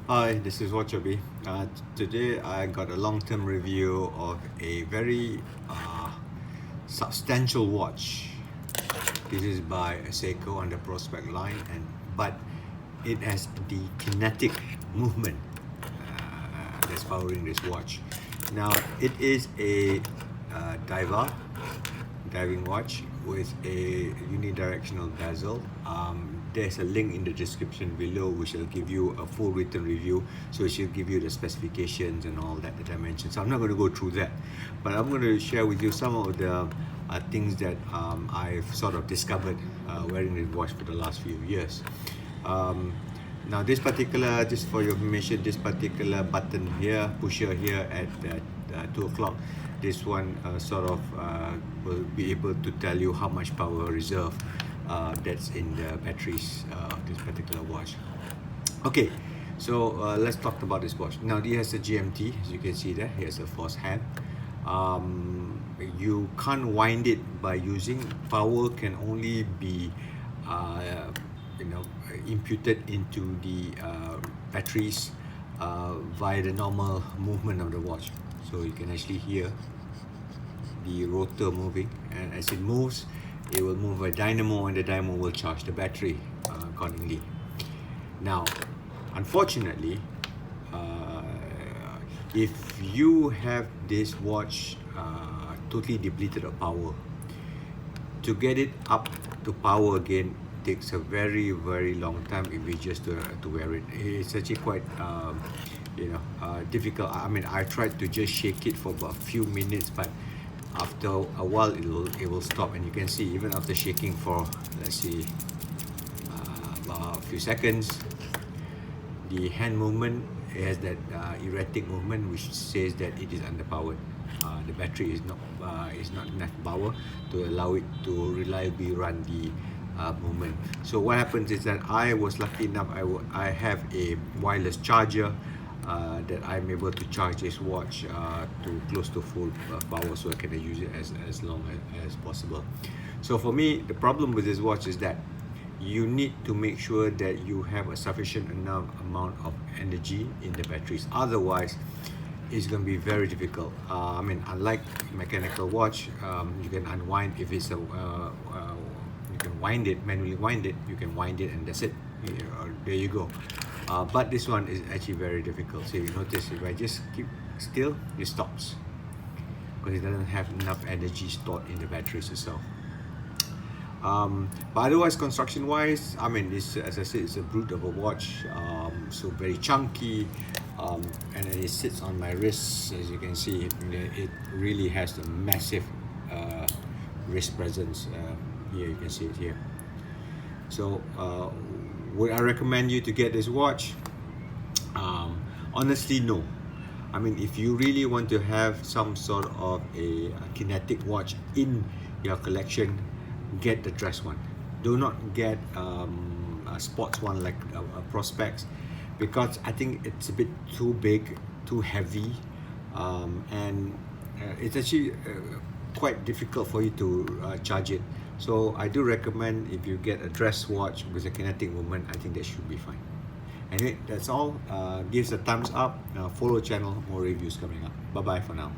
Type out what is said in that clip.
Hi, this is Watchabi. Today I got a long-term review of a very substantial watch. This is by Seiko on the Prospex line, but it has the kinetic movement that's powering this watch. Now it is a diving watch with a unidirectional bezel. There's a link in the description below which will give you a full written review, so it should give you the specifications and all that I mentioned. So I'm not going to go through that, but I'm going to share with you some of the things that I've sort of discovered wearing this watch for the last few years. Now this particular, just for your information, this particular button here, pusher here at 2 o'clock, this one will be able to tell you how much power reserve that's in the batteries of this particular watch. Okay, so let's talk about this watch. Now it has a GMT, as you can see there. Here's a force hand. You can't wind it by using power, can only be imputed into the batteries via the normal movement of the watch. So you can actually hear the rotor moving, and as it moves, it will move a dynamo, and the dynamo will charge the battery accordingly. Now, unfortunately, if you have this watch totally depleted of power, to get it up to power again takes a very long time if you just to wear it. It's actually quite difficult. I mean, I tried to just shake it for about a few minutes, but after a while it will stop, and you can see even after shaking for, let's see, about a few seconds, the hand movement has that erratic movement which says that it is underpowered. The battery is not enough power to allow it to reliably run the movement. So what happens is that I was lucky enough, I have a wireless charger that I'm able to charge this watch to close to full power, so I can use it as long as possible. So for me, the problem with this watch is that you need to make sure that you have a sufficient enough amount of energy in the batteries. Otherwise, it's going to be very difficult. I mean, unlike mechanical watch, you can unwind if it's you can wind it, manually wind it, you can wind it and that's it. There you go. But this one is actually very difficult. So you notice if I just keep still, it stops because it doesn't have enough energy stored in the batteries itself. But otherwise, construction wise, I mean, this, as I said, it's a brute of a watch, so very chunky, and it sits on my wrist. As you can see, it really has a massive wrist presence. Here you can see it here. So would I recommend you to get this watch? Honestly, no. I mean, if you really want to have some sort of a kinetic watch in your collection, get the dress one. Do not get a sports one like a Prospex, because I think it's a bit too big, too heavy, and it's actually quite difficult for you to charge it. So I do recommend, if you get a dress watch with a kinetic movement, I think that should be fine. Anyway, that's all. Give us a thumbs up, follow the channel, more reviews coming up. Bye bye for now.